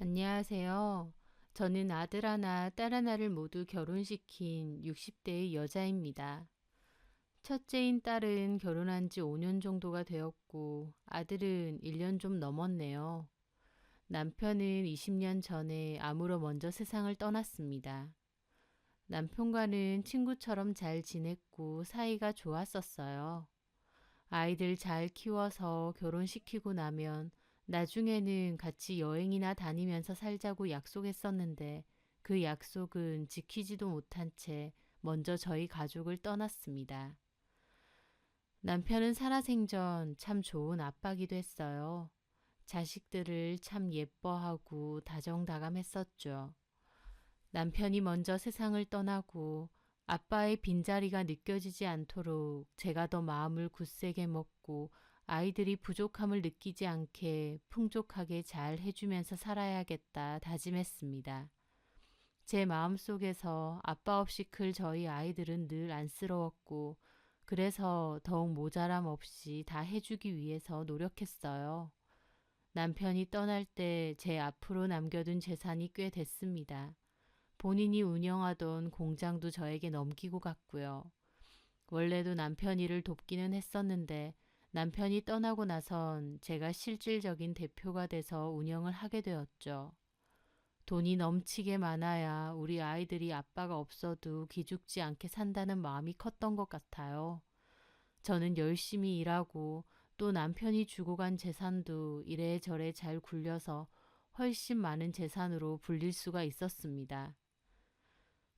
안녕하세요. 저는 아들 하나, 딸 하나를 모두 결혼시킨 60대의 여자입니다. 첫째인 딸은 결혼한 지 5년 정도가 되었고, 아들은 1년 좀 넘었네요. 남편은 20년 전에 암으로 먼저 세상을 떠났습니다. 남편과는 친구처럼 잘 지냈고 사이가 좋았었어요. 아이들 잘 키워서 결혼시키고 나면 나중에는 같이 여행이나 다니면서 살자고 약속했었는데 그 약속은 지키지도 못한 채 먼저 저희 가족을 떠났습니다. 남편은 살아생전 참 좋은 아빠기도 했어요. 자식들을 참 예뻐하고 다정다감했었죠. 남편이 먼저 세상을 떠나고 아빠의 빈자리가 느껴지지 않도록 제가 더 마음을 굳세게 먹고 아이들이 부족함을 느끼지 않게 풍족하게 잘 해주면서 살아야겠다 다짐했습니다. 제 마음속에서 아빠 없이 클 저희 아이들은 늘 안쓰러웠고 그래서 더욱 모자람 없이 다 해주기 위해서 노력했어요. 남편이 떠날 때 제 앞으로 남겨둔 재산이 꽤 됐습니다. 본인이 운영하던 공장도 저에게 넘기고 갔고요. 원래도 남편 일을 돕기는 했었는데 남편이 떠나고 나선 제가 실질적인 대표가 돼서 운영을 하게 되었죠. 돈이 넘치게 많아야 우리 아이들이 아빠가 없어도 기죽지 않게 산다는 마음이 컸던 것 같아요. 저는 열심히 일하고 또 남편이 주고 간 재산도 이래저래 잘 굴려서 훨씬 많은 재산으로 불릴 수가 있었습니다.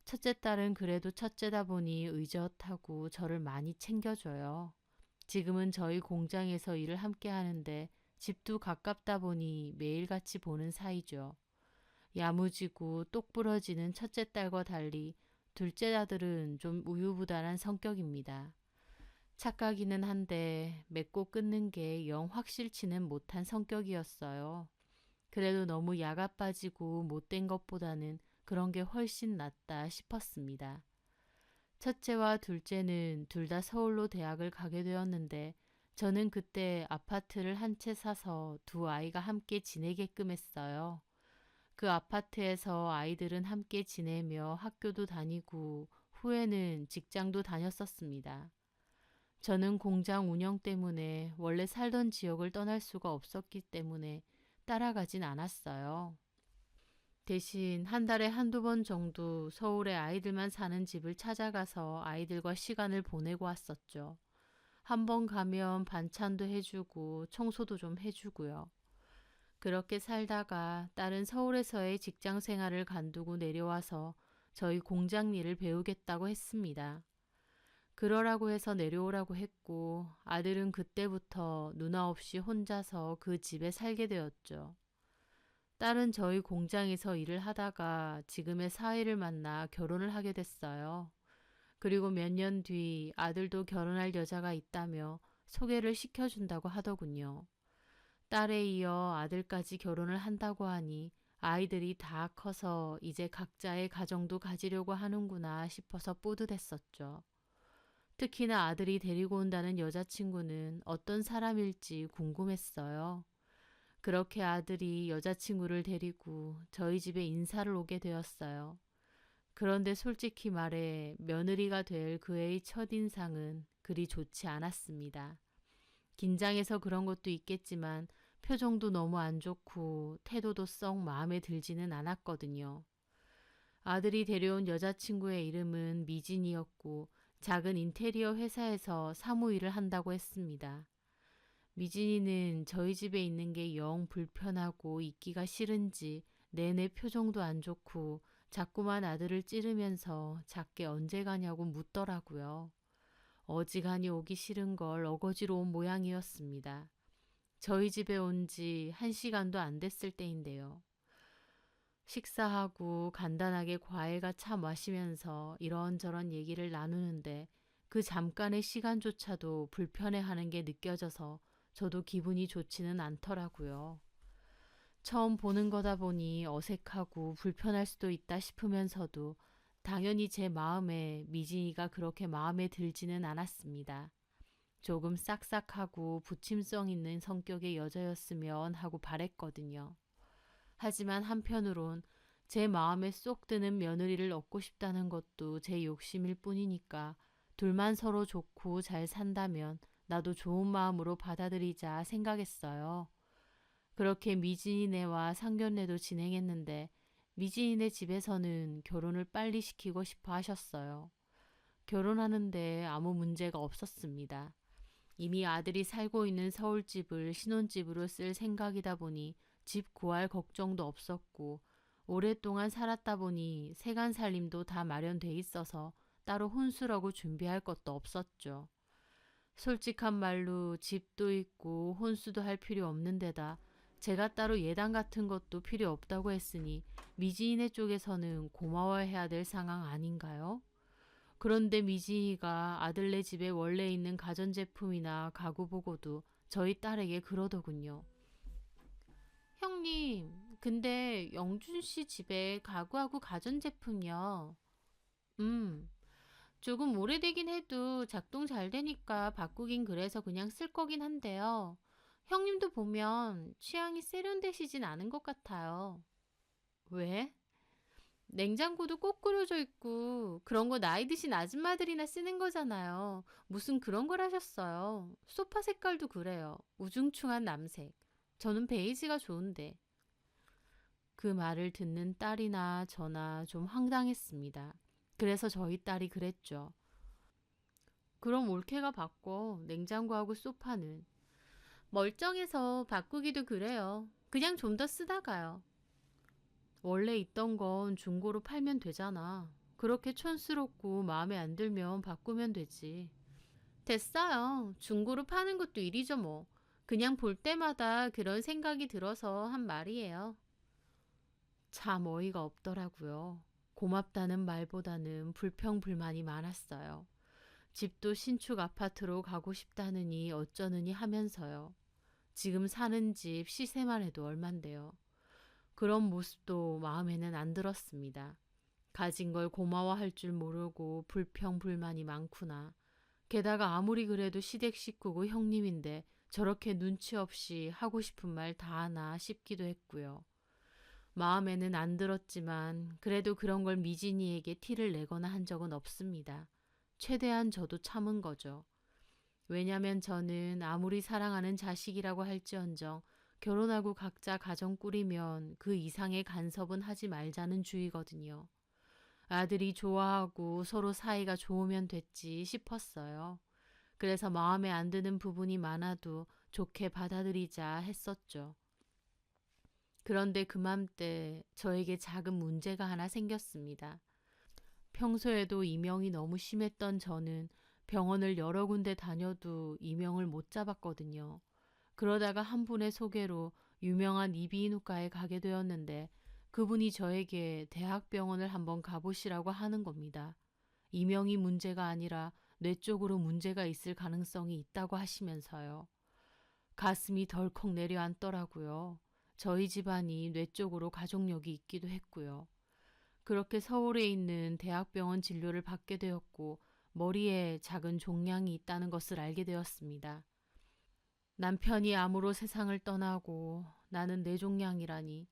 첫째 딸은 그래도 첫째다 보니 의젓하고 저를 많이 챙겨줘요. 지금은 저희 공장에서 일을 함께 하는데 집도 가깝다 보니 매일같이 보는 사이죠. 야무지고 똑부러지는 첫째 딸과 달리 둘째 아들은 좀 우유부단한 성격입니다. 착하기는 한데 맺고 끊는 게 영 확실치는 못한 성격이었어요. 그래도 너무 야가 빠지고 못된 것보다는 그런 게 훨씬 낫다 싶었습니다. 첫째와 둘째는 둘 다 서울로 대학을 가게 되었는데 저는 그때 아파트를 한 채 사서 두 아이가 함께 지내게끔 했어요. 그 아파트에서 아이들은 함께 지내며 학교도 다니고 후에는 직장도 다녔었습니다. 저는 공장 운영 때문에 원래 살던 지역을 떠날 수가 없었기 때문에 따라가진 않았어요. 대신 한 달에 한두 번 정도 서울에 아이들만 사는 집을 찾아가서 아이들과 시간을 보내고 왔었죠. 한 번 가면 반찬도 해주고 청소도 좀 해주고요. 그렇게 살다가 딸은 서울에서의 직장 생활을 간두고 내려와서 저희 공장 일을 배우겠다고 했습니다. 그러라고 해서 내려오라고 했고 아들은 그때부터 누나 없이 혼자서 그 집에 살게 되었죠. 딸은 저희 공장에서 일을 하다가 지금의 사위를 만나 결혼을 하게 됐어요. 그리고 몇 년 뒤 아들도 결혼할 여자가 있다며 소개를 시켜준다고 하더군요. 딸에 이어 아들까지 결혼을 한다고 하니 아이들이 다 커서 이제 각자의 가정도 가지려고 하는구나 싶어서 뿌듯했었죠. 특히나 아들이 데리고 온다는 여자친구는 어떤 사람일지 궁금했어요. 그렇게 아들이 여자친구를 데리고 저희 집에 인사를 오게 되었어요. 그런데 솔직히 말해 며느리가 될 그의 첫인상은 그리 좋지 않았습니다. 긴장해서 그런 것도 있겠지만 표정도 너무 안 좋고 태도도 썩 마음에 들지는 않았거든요. 아들이 데려온 여자친구의 이름은 미진이었고 작은 인테리어 회사에서 사무일을 한다고 했습니다. 미진이는 저희 집에 있는 게 영 불편하고 있기가 싫은지 내내 표정도 안 좋고 자꾸만 아들을 찌르면서 작게 언제 가냐고 묻더라고요. 어지간히 오기 싫은 걸 어거지로 온 모양이었습니다. 저희 집에 온 지 1시간도 안 됐을 때인데요. 식사하고 간단하게 과일과 차 마시면서 이런저런 얘기를 나누는데 그 잠깐의 시간조차도 불편해하는 게 느껴져서 저도 기분이 좋지는 않더라고요. 처음 보는 거다 보니 어색하고 불편할 수도 있다 싶으면서도 당연히 제 마음에 미진이가 그렇게 마음에 들지는 않았습니다. 조금 싹싹하고 부침성 있는 성격의 여자였으면 하고 바랬거든요. 하지만 한편으론 제 마음에 쏙 드는 며느리를 얻고 싶다는 것도 제 욕심일 뿐이니까 둘만 서로 좋고 잘 산다면 나도 좋은 마음으로 받아들이자 생각했어요. 그렇게 미진이네와 상견례도 진행했는데 미진이네 집에서는 결혼을 빨리 시키고 싶어 하셨어요. 결혼하는데 아무 문제가 없었습니다. 이미 아들이 살고 있는 서울집을 신혼집으로 쓸 생각이다 보니 집 구할 걱정도 없었고 오랫동안 살았다 보니 세간 살림도 다 마련돼 있어서 따로 혼수라고 준비할 것도 없었죠. 솔직한 말로 집도 있고 혼수도 할 필요 없는 데다 제가 따로 예단 같은 것도 필요 없다고 했으니 미지인의 쪽에서는 고마워해야 될 상황 아닌가요? 그런데 미지이가 아들네 집에 원래 있는 가전제품이나 가구 보고도 저희 딸에게 그러더군요. 형님, 근데 영준 씨 집에 가구하고 가전제품이요. 음, 조금 오래되긴 해도 작동 잘 되니까 바꾸긴 그래서 그냥 쓸 거긴 한데요. 형님도 보면 취향이 세련되시진 않은 것 같아요. 왜? 냉장고도 꼭 끓여져 있고 그런 거 나이 드신 아줌마들이나 쓰는 거잖아요. 무슨 그런 걸 하셨어요. 소파 색깔도 그래요. 우중충한 남색. 저는 베이지가 좋은데. 그 말을 듣는 딸이나 저나 좀 황당했습니다. 그래서 저희 딸이 그랬죠. 그럼 올케가 바꿔. 냉장고하고 소파는. 멀쩡해서 바꾸기도 그래요. 그냥 좀 더 쓰다가요. 원래 있던 건 중고로 팔면 되잖아. 그렇게 촌스럽고 마음에 안 들면 바꾸면 되지. 됐어요. 중고로 파는 것도 일이죠 뭐. 그냥 볼 때마다 그런 생각이 들어서 한 말이에요. 참 어이가 없더라고요. 고맙다는 말보다는 불평불만이 많았어요. 집도 신축 아파트로 가고 싶다느니 어쩌느니 하면서요. 지금 사는 집 시세만 해도 얼만데요. 그런 모습도 마음에는 안 들었습니다. 가진 걸 고마워할 줄 모르고 불평불만이 많구나. 게다가 아무리 그래도 시댁 식구고 형님인데 저렇게 눈치 없이 하고 싶은 말 다 하나 싶기도 했고요. 마음에는 안 들었지만 그래도 그런 걸 미진이에게 티를 내거나 한 적은 없습니다. 최대한 저도 참은 거죠. 왜냐면 저는 아무리 사랑하는 자식이라고 할지언정 결혼하고 각자 가정 꾸리면 그 이상의 간섭은 하지 말자는 주의거든요. 아들이 좋아하고 서로 사이가 좋으면 됐지 싶었어요. 그래서 마음에 안 드는 부분이 많아도 좋게 받아들이자 했었죠. 그런데 그맘때 저에게 작은 문제가 하나 생겼습니다. 평소에도 이명이 너무 심했던 저는 병원을 여러 군데 다녀도 이명을 못 잡았거든요. 그러다가 한 분의 소개로 유명한 이비인후과에 가게 되었는데 그분이 저에게 대학병원을 한번 가보시라고 하는 겁니다. 이명이 문제가 아니라 뇌 쪽으로 문제가 있을 가능성이 있다고 하시면서요. 가슴이 덜컥 내려앉더라고요. 저희 집안이 뇌 쪽으로 가족력이 있기도 했고요. 그렇게 서울에 있는 대학병원 진료를 받게 되었고 머리에 작은 종양이 있다는 것을 알게 되었습니다. 남편이 암으로 세상을 떠나고 나는 뇌종양이라니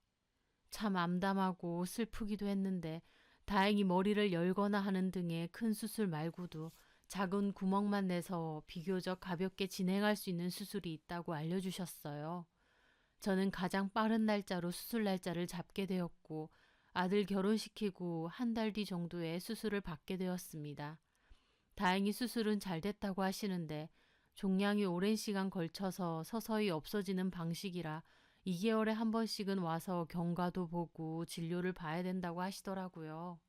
참 암담하고 슬프기도 했는데 다행히 머리를 열거나 하는 등의 큰 수술 말고도 작은 구멍만 내서 비교적 가볍게 진행할 수 있는 수술이 있다고 알려주셨어요. 저는 가장 빠른 날짜로 수술 날짜를 잡게 되었고 아들 결혼시키고 한 달 뒤 정도에 수술을 받게 되었습니다. 다행히 수술은 잘 됐다고 하시는데 종양이 오랜 시간 걸쳐서 서서히 없어지는 방식이라 2개월에 한 번씩은 와서 경과도 보고 진료를 봐야 된다고 하시더라고요.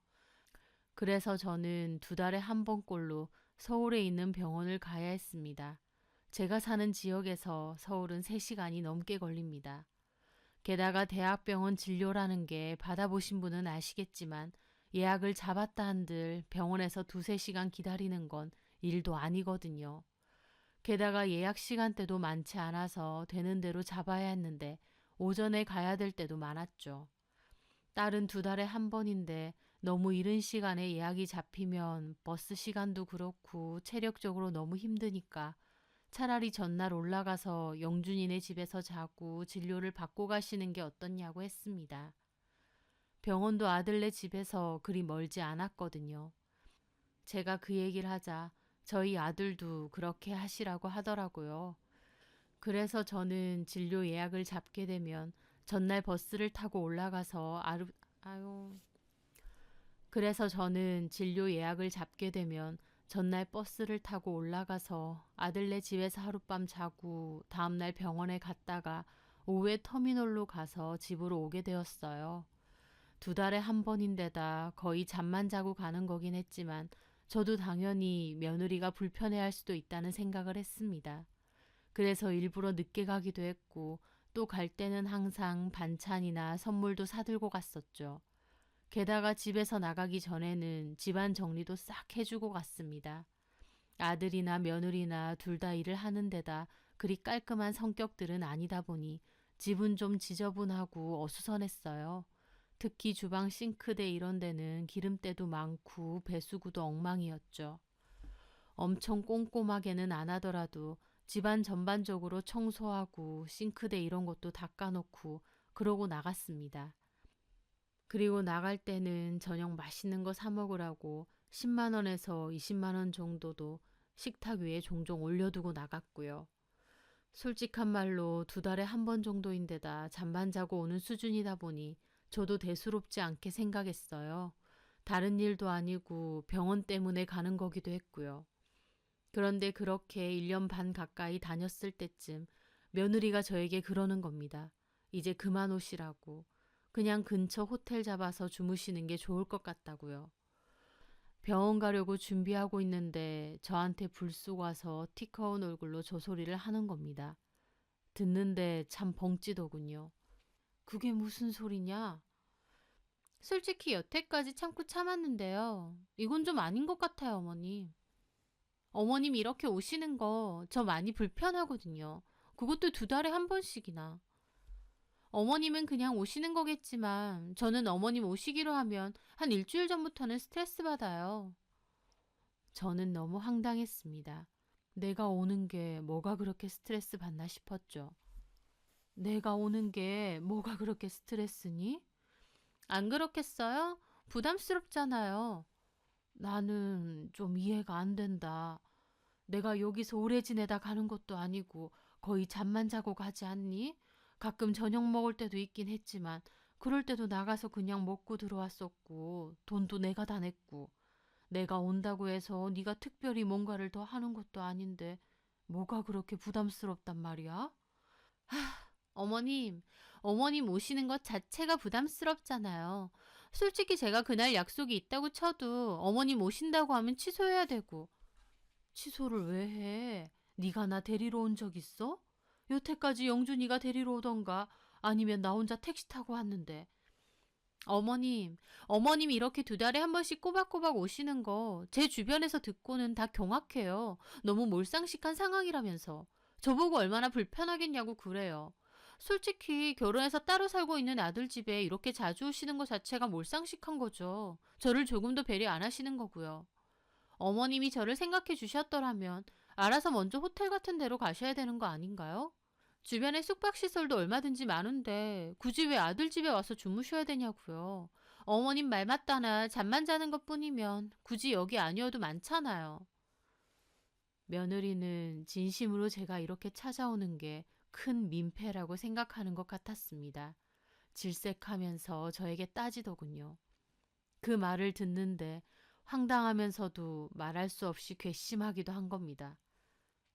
그래서 저는 2달에 한 번꼴로 서울에 있는 병원을 가야 했습니다. 제가 사는 지역에서 서울은 3시간이 넘게 걸립니다. 게다가 대학병원 진료라는 게 받아보신 분은 아시겠지만 예약을 잡았다 한들 병원에서 2~3시간 기다리는 건 일도 아니거든요. 게다가 예약 시간대도 많지 않아서 되는 대로 잡아야 했는데 오전에 가야 될 때도 많았죠. 딸은 2달에 한 번인데 너무 이른 시간에 예약이 잡히면 버스 시간도 그렇고 체력적으로 너무 힘드니까 차라리 전날 올라가서 영준이네 집에서 자고 진료를 받고 가시는 게 어떻냐고 했습니다. 병원도 아들네 집에서 그리 멀지 않았거든요. 제가 그 얘기를 하자 저희 아들도 그렇게 하시라고 하더라고요. 그래서 저는 진료 예약을 잡게 되면 전날 버스를 타고 올라가서 그래서 저는 진료 예약을 잡게 되면 전날 버스를 타고 올라가서 아들네 집에서 하룻밤 자고 다음날 병원에 갔다가 오후에 터미널로 가서 집으로 오게 되었어요. 2달에 한 번인데다 거의 잠만 자고 가는 거긴 했지만 저도 당연히 며느리가 불편해할 수도 있다는 생각을 했습니다. 그래서 일부러 늦게 가기도 했고 또 갈 때는 항상 반찬이나 선물도 사들고 갔었죠. 게다가 집에서 나가기 전에는 집안 정리도 싹 해주고 갔습니다. 아들이나 며느리나 둘 다 일을 하는 데다 그리 깔끔한 성격들은 아니다 보니 집은 좀 지저분하고 어수선했어요. 특히 주방 싱크대 이런 데는 기름때도 많고 배수구도 엉망이었죠. 엄청 꼼꼼하게는 안 하더라도 집안 전반적으로 청소하고 싱크대 이런 것도 닦아놓고 그러고 나갔습니다. 그리고 나갈 때는 저녁 맛있는 거 사 먹으라고 10만 원에서 20만 원 정도도 식탁 위에 종종 올려두고 나갔고요. 솔직한 말로 2달에 한 번 정도인데다 잠만 자고 오는 수준이다 보니 저도 대수롭지 않게 생각했어요. 다른 일도 아니고 병원 때문에 가는 거기도 했고요. 그런데 그렇게 1년 반 가까이 다녔을 때쯤 며느리가 저에게 그러는 겁니다. 이제 그만 오시라고. 그냥 근처 호텔 잡아서 주무시는 게 좋을 것 같다고요. 병원 가려고 준비하고 있는데 저한테 불쑥 와서 티커운 얼굴로 저 소리를 하는 겁니다. 듣는데 참 벙찌더군요. 그게 무슨 소리냐? 솔직히 여태까지 참고 참았는데요. 이건 좀 아닌 것 같아요, 어머님. 어머님 이렇게 오시는 거 저 많이 불편하거든요. 그것도 2달에 한 번씩이나. 어머님은 그냥 오시는 거겠지만 저는 어머님 오시기로 하면 한 일주일 전부터는 스트레스 받아요. 저는 너무 황당했습니다. 내가 오는 게 뭐가 그렇게 스트레스 받나 싶었죠. 내가 오는 게 뭐가 그렇게 스트레스니? 안 그렇겠어요? 부담스럽잖아요. 나는 좀 이해가 안 된다. 내가 여기서 오래 지내다 가는 것도 아니고 거의 잠만 자고 가지 않니? 가끔 저녁 먹을 때도 있긴 했지만 그럴 때도 나가서 그냥 먹고 들어왔었고 돈도 내가 다 냈고 내가 온다고 해서 네가 특별히 뭔가를 더 하는 것도 아닌데 뭐가 그렇게 부담스럽단 말이야? 어머님, 어머님 오시는 것 자체가 부담스럽잖아요. 솔직히 제가 그날 약속이 있다고 쳐도 어머님 오신다고 하면 취소해야 되고 취소를 왜 해? 네가 나 데리러 온 적 있어? 여태까지 영준이가 데리러 오던가 아니면 나 혼자 택시 타고 왔는데. 어머님 이렇게 2달에 한 번씩 꼬박꼬박 오시는 거 제 주변에서 듣고는 다 경악해요. 너무 몰상식한 상황이라면서. 저보고 얼마나 불편하겠냐고 그래요. 솔직히 결혼해서 따로 살고 있는 아들 집에 이렇게 자주 오시는 것 자체가 몰상식한 거죠. 저를 조금도 배려 안 하시는 거고요. 어머님이 저를 생각해 주셨더라면 알아서 먼저 호텔 같은 데로 가셔야 되는 거 아닌가요? 주변에 숙박시설도 얼마든지 많은데 굳이 왜 아들 집에 와서 주무셔야 되냐고요. 어머님 말 맞다나 잠만 자는 것뿐이면 굳이 여기 아니어도 많잖아요. 며느리는 진심으로 제가 이렇게 찾아오는 게 큰 민폐라고 생각하는 것 같았습니다. 질색하면서 저에게 따지더군요. 그 말을 듣는데 황당하면서도 말할 수 없이 괘씸하기도 한 겁니다.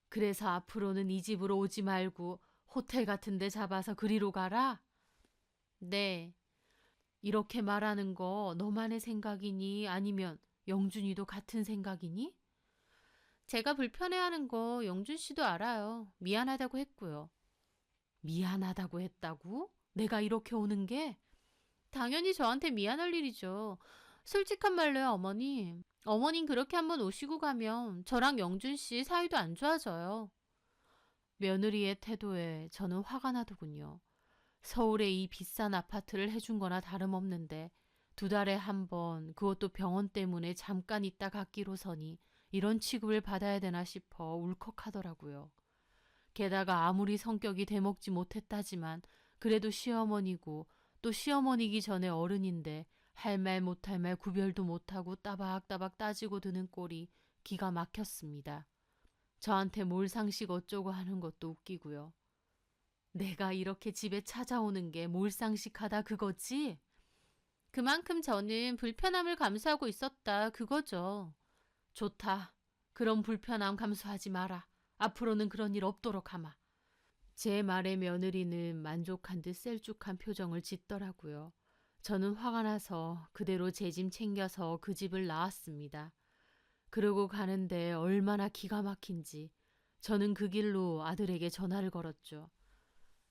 그래서 앞으로는 이 집으로 오지 말고 호텔 같은 데 잡아서 그리로 가라? 네. 이렇게 말하는 거 너만의 생각이니 아니면 영준이도 같은 생각이니? 제가 불편해하는 거 영준 씨도 알아요. 미안하다고 했고요. 미안하다고 했다고? 내가 이렇게 오는 게? 당연히 저한테 미안할 일이죠. 솔직한 말로요, 어머님. 어머님 그렇게 한번 오시고 가면 저랑 영준 씨 사이도 안 좋아져요. 며느리의 태도에 저는 화가 나더군요. 서울에 이 비싼 아파트를 해준 거나 다름없는데 2달에 한 번 그것도 병원 때문에 잠깐 있다 갔기로서니 이런 취급을 받아야 되나 싶어 울컥하더라고요. 게다가 아무리 성격이 대먹지 못했다지만 그래도 시어머니고 또 시어머니기 전에 어른인데 할 말 못할 말 구별도 못하고 따박따박 따지고 드는 꼴이 기가 막혔습니다. 저한테 몰상식 어쩌고 하는 것도 웃기고요. 내가 이렇게 집에 찾아오는 게 몰상식하다 그거지? 그만큼 저는 불편함을 감수하고 있었다 그거죠. 좋다. 그런 불편함 감수하지 마라. 앞으로는 그런 일 없도록 하마. 제 말에 며느리는 만족한 듯 셀쭉한 표정을 짓더라고요. 저는 화가 나서 그대로 제 짐 챙겨서 그 집을 나왔습니다. 그러고 가는데 얼마나 기가 막힌지 저는 그 길로 아들에게 전화를 걸었죠.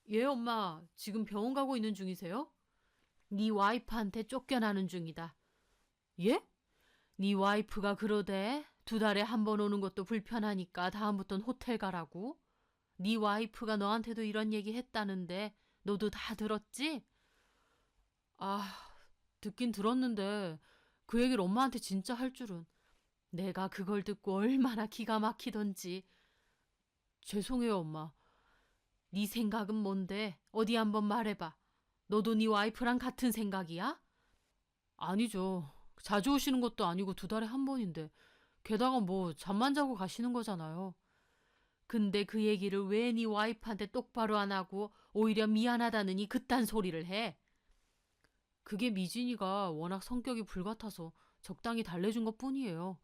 예, 엄마. 지금 병원 가고 있는 중이세요? 네 와이프한테 쫓겨나는 중이다. 예? 네 와이프가 그러대. 2달에 한 번 오는 것도 불편하니까 다음부턴 호텔 가라고. 네 와이프가 너한테도 이런 얘기 했다는데 너도 다 들었지? 아, 듣긴 들었는데 그 얘기를 엄마한테 진짜 할 줄은. 내가 그걸 듣고 얼마나 기가 막히던지. 죄송해요, 엄마. 네 생각은 뭔데? 어디 한번 말해봐. 너도 네 와이프랑 같은 생각이야? 아니죠. 자주 오시는 것도 아니고 2달에 한 번인데 게다가 뭐 잠만 자고 가시는 거잖아요. 근데 그 얘기를 왜 네 와이프한테 똑바로 안 하고 오히려 미안하다느니 그딴 소리를 해? 그게 미진이가 워낙 성격이 불같아서 적당히 달래준 것뿐이에요.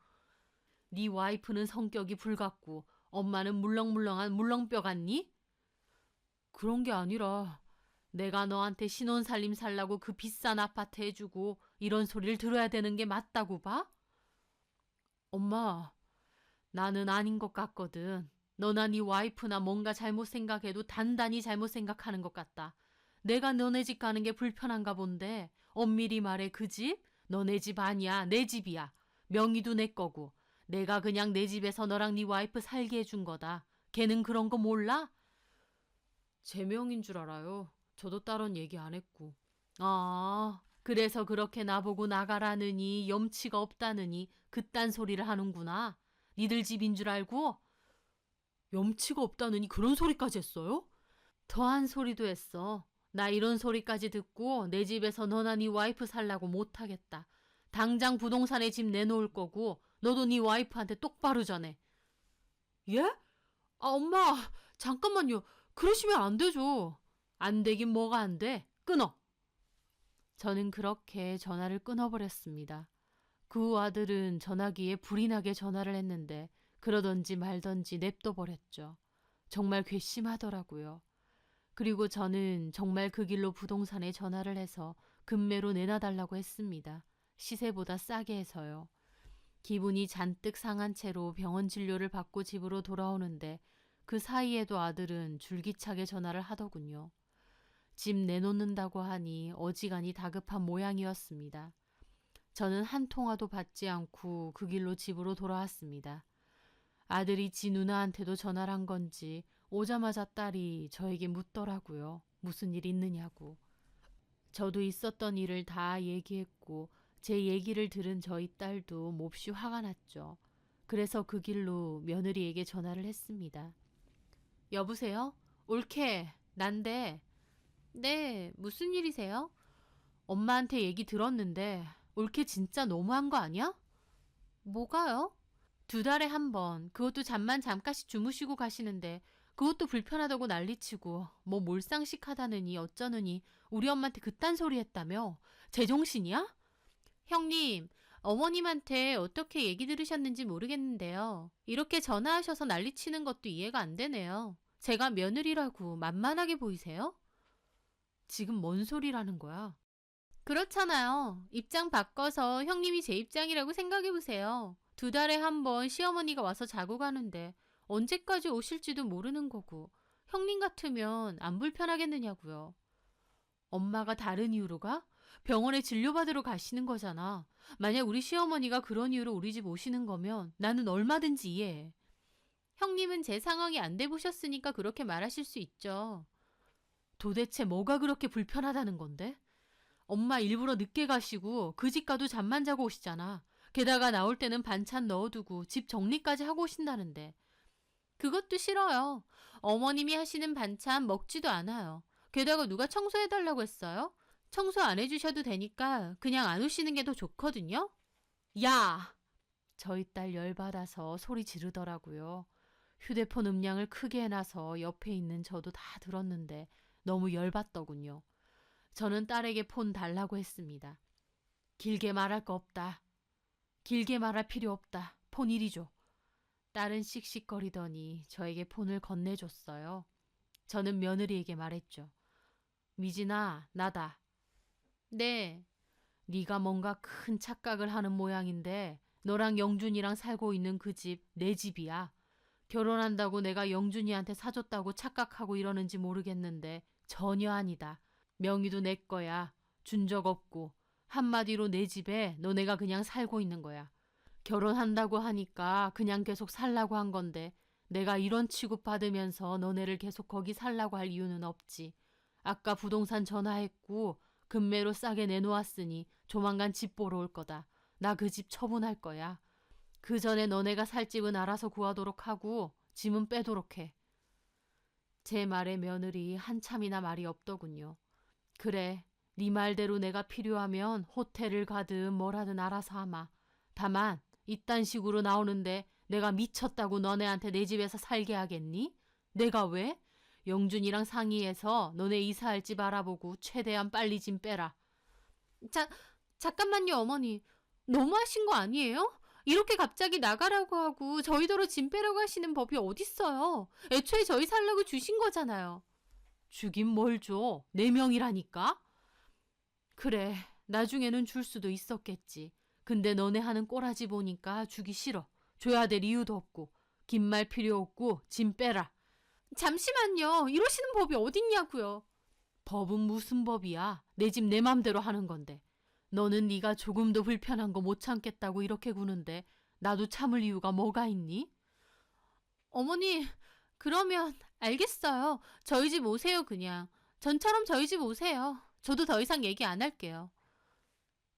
네 와이프는 성격이 불같고 엄마는 물렁물렁한 물렁뼈 같니? 그런 게 아니라 내가 너한테 신혼살림 살라고 그 비싼 아파트 해주고 이런 소리를 들어야 되는 게 맞다고 봐? 엄마, 나는 아닌 것 같거든. 너나 네 와이프나 뭔가 잘못 생각해도 단단히 잘못 생각하는 것 같다. 내가 너네 집 가는 게 불편한가 본데 엄밀히 말해 그 집? 너네 집 아니야. 내 집이야. 명의도 내 거고. 내가 그냥 내 집에서 너랑 네 와이프 살게 해준 거다. 걔는 그런 거 몰라? 제 명인 줄 알아요. 저도 따론 얘기 안 했고. 아, 그래서 그렇게 나보고 나가라느니 염치가 없다느니 그딴 소리를 하는구나. 니들 집인 줄 알고? 염치가 없다느니 그런 소리까지 했어요? 더한 소리도 했어. 나 이런 소리까지 듣고 내 집에서 너나 네 와이프 살라고 못하겠다. 당장 부동산에 집 내놓을 거고 너도 네 와이프한테 똑바로 전해. 예? 아, 엄마, 잠깐만요. 그러시면 안 되죠. 안 되긴 뭐가 안 돼. 끊어. 저는 그렇게 전화를 끊어버렸습니다. 그 후 아들은 전화기에 불이 나게 전화를 했는데 그러던지 말던지 냅둬버렸죠. 정말 괘씸하더라고요. 그리고 저는 정말 그 길로 부동산에 전화를 해서 급매로 내놔달라고 했습니다. 시세보다 싸게 해서요. 기분이 잔뜩 상한 채로 병원 진료를 받고 집으로 돌아오는데 그 사이에도 아들은 줄기차게 전화를 하더군요. 집 내놓는다고 하니 어지간히 다급한 모양이었습니다. 저는 한 통화도 받지 않고 그 길로 집으로 돌아왔습니다. 아들이 지 누나한테도 전화를 한 건지 오자마자 딸이 저에게 묻더라고요. 무슨 일 있느냐고. 저도 있었던 일을 다 얘기했고 제 얘기를 들은 저희 딸도 몹시 화가 났죠. 그래서 그 길로 며느리에게 전화를 했습니다. 여보세요? 올케, 난데. 네, 무슨 일이세요? 엄마한테 얘기 들었는데 올케 진짜 너무한 거 아니야? 뭐가요? 2달에 한 번, 그것도 잠만 잠깐씩 주무시고 가시는데 그것도 불편하다고 난리치고 뭐 몰상식하다느니 어쩌느니 우리 엄마한테 그딴 소리 했다며? 제정신이야? 형님, 어머님한테 어떻게 얘기 들으셨는지 모르겠는데요. 이렇게 전화하셔서 난리치는 것도 이해가 안 되네요. 제가 며느리라고 만만하게 보이세요? 지금 뭔 소리라는 거야? 그렇잖아요. 입장 바꿔서 형님이 제 입장이라고 생각해보세요. 2달에 한 번 시어머니가 와서 자고 가는데 언제까지 오실지도 모르는 거고 형님 같으면 안 불편하겠느냐고요. 엄마가 다른 이유로 가? 병원에 진료받으러 가시는 거잖아. 만약 우리 시어머니가 그런 이유로 우리 집 오시는 거면 나는 얼마든지 이해해. 형님은 제 상황이 안 돼 보셨으니까 그렇게 말하실 수 있죠. 도대체 뭐가 그렇게 불편하다는 건데? 엄마 일부러 늦게 가시고 그 집 가도 잠만 자고 오시잖아. 게다가 나올 때는 반찬 넣어두고 집 정리까지 하고 오신다는데. 그것도 싫어요. 어머님이 하시는 반찬 먹지도 않아요. 게다가 누가 청소해달라고 했어요? 청소 안 해주셔도 되니까 그냥 안 오시는 게 더 좋거든요? 야! 저희 딸 열받아서 소리 지르더라고요. 휴대폰 음량을 크게 해놔서 옆에 있는 저도 다 들었는데 너무 열받더군요. 저는 딸에게 폰 달라고 했습니다. 길게 말할 거 없다. 길게 말할 필요 없다. 폰 이리 줘. 딸은 씩씩거리더니 저에게 폰을 건네줬어요. 저는 며느리에게 말했죠. 미진아, 나다. 네. 네가 뭔가 큰 착각을 하는 모양인데 너랑 영준이랑 살고 있는 그 집 내 집이야. 결혼한다고 내가 영준이한테 사줬다고 착각하고 이러는지 모르겠는데 전혀 아니다. 명의도 내 거야. 준 적 없고. 한마디로 내 집에 너네가 그냥 살고 있는 거야. 결혼한다고 하니까 그냥 계속 살라고 한 건데 내가 이런 취급 받으면서 너네를 계속 거기 살라고 할 이유는 없지. 아까 부동산 전화했고 금매로 싸게 내놓았으니 조만간 집 보러 올 거다. 나 그 집 처분할 거야. 그 전에 너네가 살 집은 알아서 구하도록 하고 짐은 빼도록 해. 제 말에 며느리 한참이나 말이 없더군요. 그래, 네 말대로 내가 필요하면 호텔을 가든 뭘 하든 알아서 하마. 다만 이딴 식으로 나오는데 내가 미쳤다고 너네한테 내 집에서 살게 하겠니? 내가 왜? 영준이랑 상의해서 너네 이사할 집 알아보고 최대한 빨리 짐 빼라. 잠깐만요, 어머니. 너무하신 거 아니에요? 이렇게 갑자기 나가라고 하고 저희더러 짐 빼라고 하시는 법이 어딨어요. 애초에 저희 살라고 주신 거잖아요. 주긴 뭘 줘. 4명이라니까. 그래, 나중에는 줄 수도 있었겠지. 근데 너네 하는 꼬라지 보니까 주기 싫어. 줘야 될 이유도 없고. 긴 말 필요 없고 짐 빼라. 잠시만요. 이러시는 법이 어딨냐고요. 법은 무슨 법이야. 내 집 내 맘대로 하는 건데. 너는 네가 조금도 불편한 거 못 참겠다고 이렇게 구는데 나도 참을 이유가 뭐가 있니? 어머니, 그러면 알겠어요. 저희 집 오세요, 그냥. 전처럼 저희 집 오세요. 저도 더 이상 얘기 안 할게요.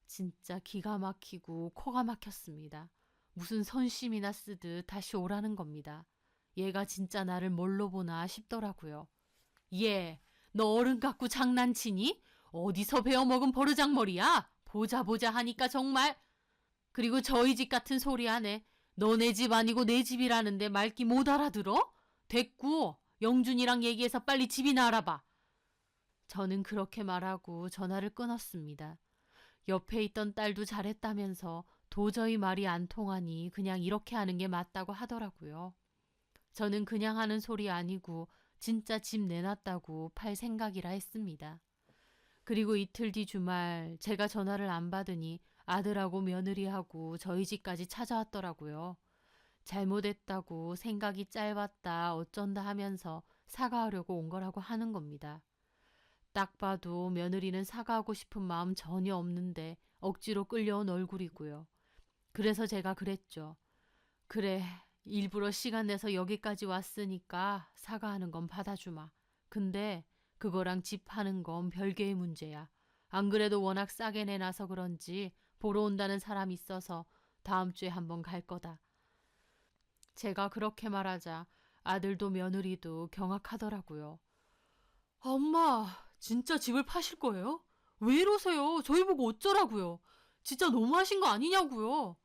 진짜 기가 막히고 코가 막혔습니다. 무슨 선심이나 쓰듯 다시 오라는 겁니다. 얘가 진짜 나를 뭘로 보나 싶더라고요. 얘, 너 어른 갖고 장난치니? 어디서 배워먹은 버르장머리야? 보자 보자 하니까 정말. 그리고 저희 집 같은 소리 하네. 너네 집 아니고 내 집이라는데 말귀 못 알아들어? 됐고, 영준이랑 얘기해서 빨리 집이나 알아봐. 저는 그렇게 말하고 전화를 끊었습니다. 옆에 있던 딸도 잘했다면서 도저히 말이 안 통하니 그냥 이렇게 하는 게 맞다고 하더라고요. 저는 그냥 하는 소리 아니고 진짜 집 내놨다고 팔 생각이라 했습니다. 그리고 이틀 뒤 주말 제가 전화를 안 받으니 아들하고 며느리하고 저희 집까지 찾아왔더라고요. 잘못했다고 생각이 짧았다 어쩐다 하면서 사과하려고 온 거라고 하는 겁니다. 딱 봐도 며느리는 사과하고 싶은 마음 전혀 없는데 억지로 끌려온 얼굴이고요. 그래서 제가 그랬죠. 그래, 일부러 시간 내서 여기까지 왔으니까 사과하는 건 받아주마. 근데 그거랑 집 파는 건 별개의 문제야. 안 그래도 워낙 싸게 내놔서 그런지 보러 온다는 사람이 있어서 다음 주에 한번 갈 거다. 제가 그렇게 말하자 아들도 며느리도 경악하더라고요. 엄마, 진짜 집을 파실 거예요? 왜 이러세요? 저희 보고 어쩌라고요? 진짜 너무하신 거 아니냐고요?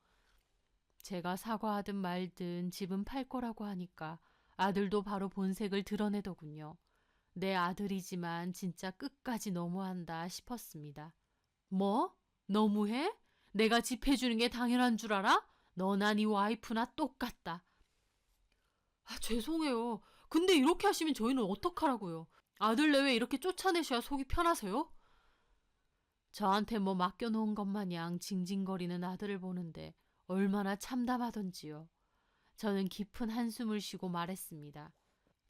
제가 사과하든 말든 집은 팔 거라고 하니까 아들도 바로 본색을 드러내더군요. 내 아들이지만 진짜 끝까지 너무한다 싶었습니다. 뭐? 너무해? 내가 집 해주는 게 당연한 줄 알아? 너나 네 와이프나 똑같다. 죄송해요. 근데 이렇게 하시면 저희는 어떡하라고요? 아들 내외 이렇게 쫓아내셔야 속이 편하세요? 저한테 뭐 맡겨놓은 것 마냥 징징거리는 아들을 보는데 얼마나 참담하던지요. 저는 깊은 한숨을 쉬고 말했습니다.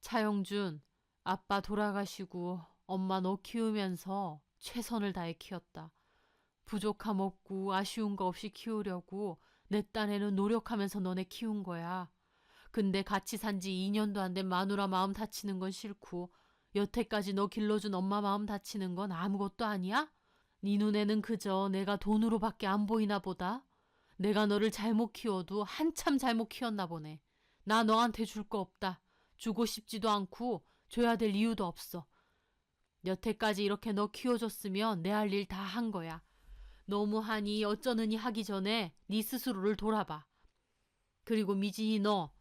차영준, 아빠 돌아가시고 엄마 너 키우면서 최선을 다해 키웠다. 부족함 없고 아쉬운 거 없이 키우려고 내 딴에는 노력하면서 너네 키운 거야. 근데 같이 산 지 2년도 안 된 마누라 마음 다치는 건 싫고 여태까지 너 길러준 엄마 마음 다치는 건 아무것도 아니야? 네 눈에는 그저 내가 돈으로밖에 안 보이나 보다. 내가 너를 잘못 키워도 한참 잘못 키웠나 보네. 나 너한테 줄 거 없다. 주고 싶지도 않고 줘야 될 이유도 없어. 여태까지 이렇게 너 키워줬으면 내 할 일 다 한 거야. 너무하니 어쩌느니 하기 전에 네 스스로를 돌아봐. 그리고 미진이 너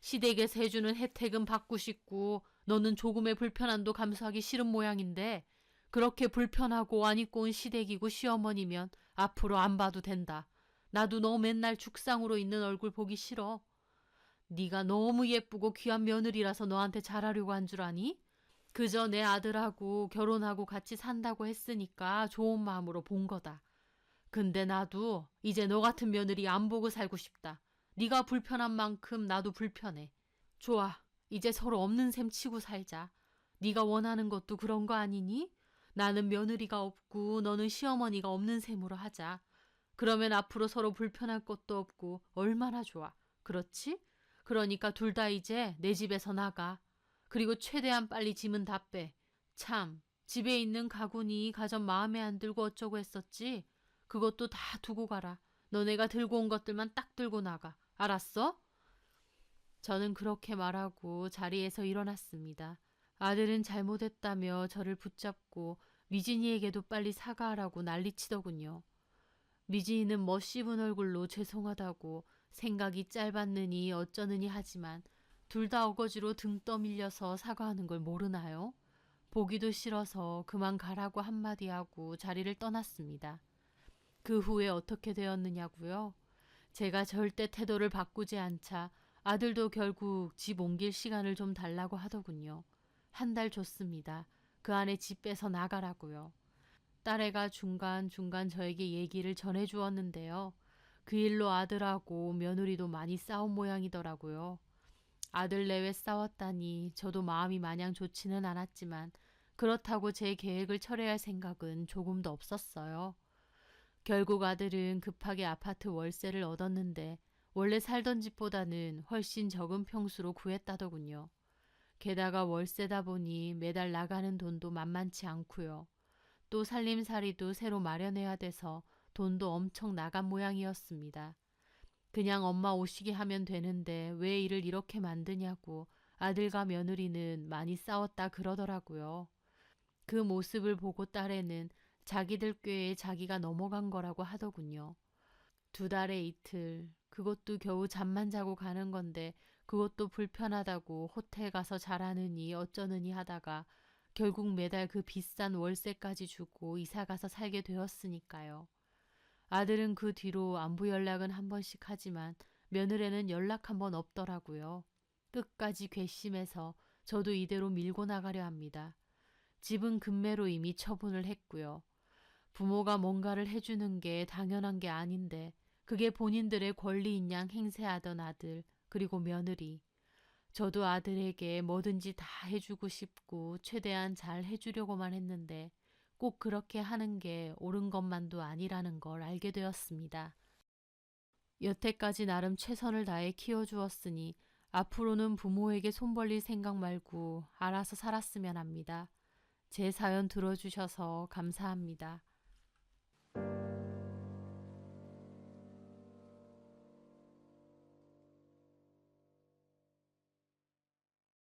시댁에서 해주는 혜택은 받고 싶고 너는 조금의 불편함도 감수하기 싫은 모양인데 그렇게 불편하고 안 입고 온 시댁이고 시어머니면 앞으로 안 봐도 된다. 나도 너 맨날 죽상으로 있는 얼굴 보기 싫어. 네가 너무 예쁘고 귀한 며느리라서 너한테 잘하려고 한 줄 아니? 그저 내 아들하고 결혼하고 같이 산다고 했으니까 좋은 마음으로 본 거다. 근데 나도 이제 너 같은 며느리 안 보고 살고 싶다. 네가 불편한 만큼 나도 불편해. 좋아. 이제 서로 없는 셈 치고 살자. 네가 원하는 것도 그런 거 아니니? 나는 며느리가 없고 너는 시어머니가 없는 셈으로 하자. 그러면 앞으로 서로 불편할 것도 없고 얼마나 좋아. 그렇지? 그러니까 둘 다 이제 내 집에서 나가. 그리고 최대한 빨리 짐은 다 빼. 참, 집에 있는 가구니 가전 마음에 안 들고 어쩌고 했었지? 그것도 다 두고 가라. 너네가 들고 온 것들만 딱 들고 나가. 알았어? 저는 그렇게 말하고 자리에서 일어났습니다. 아들은 잘못했다며 저를 붙잡고 미진이에게도 빨리 사과하라고 난리치더군요. 미진이는 멋씹은 얼굴로 죄송하다고 생각이 짧았느니 어쩌느니 하지만 둘 다 어거지로 등 떠밀려서 사과하는 걸 모르나요? 보기도 싫어서 그만 가라고 한마디 하고 자리를 떠났습니다. 그 후에 어떻게 되었느냐고요? 제가 절대 태도를 바꾸지 않자 아들도 결국 집 옮길 시간을 좀 달라고 하더군요. 한 달 줬습니다. 그 안에 집 빼서 나가라고요. 딸애가 중간중간 저에게 얘기를 전해주었는데요. 그 일로 아들하고 며느리도 많이 싸운 모양이더라고요. 아들 내외 싸웠다니 저도 마음이 마냥 좋지는 않았지만 그렇다고 제 계획을 철회할 생각은 조금도 없었어요. 결국 아들은 급하게 아파트 월세를 얻었는데 원래 살던 집보다는 훨씬 적은 평수로 구했다더군요. 게다가 월세다 보니 매달 나가는 돈도 만만치 않고요. 또 살림살이도 새로 마련해야 돼서 돈도 엄청 나간 모양이었습니다. 그냥 엄마 오시게 하면 되는데 왜 일을 이렇게 만드냐고 아들과 며느리는 많이 싸웠다 그러더라고요. 그 모습을 보고 딸애는 자기들 꾀에 자기가 넘어간 거라고 하더군요. 2달에 이틀, 그것도 겨우 잠만 자고 가는 건데 그것도 불편하다고 호텔 가서 자라느니 어쩌느니 하다가 결국 매달 그 비싼 월세까지 주고 이사가서 살게 되었으니까요. 아들은 그 뒤로 안부 연락은 한 번씩 하지만 며느리는 연락 한 번 없더라고요. 끝까지 괘씸해서 저도 이대로 밀고 나가려 합니다. 집은 금매로 이미 처분을 했고요. 부모가 뭔가를 해주는 게 당연한 게 아닌데 그게 본인들의 권리인 양 행세하던 아들 그리고 며느리. 저도 아들에게 뭐든지 다 해주고 싶고 최대한 잘 해주려고만 했는데 꼭 그렇게 하는 게 옳은 것만도 아니라는 걸 알게 되었습니다. 여태까지 나름 최선을 다해 키워주었으니 앞으로는 부모에게 손 벌릴 생각 말고 알아서 살았으면 합니다. 제 사연 들어주셔서 감사합니다.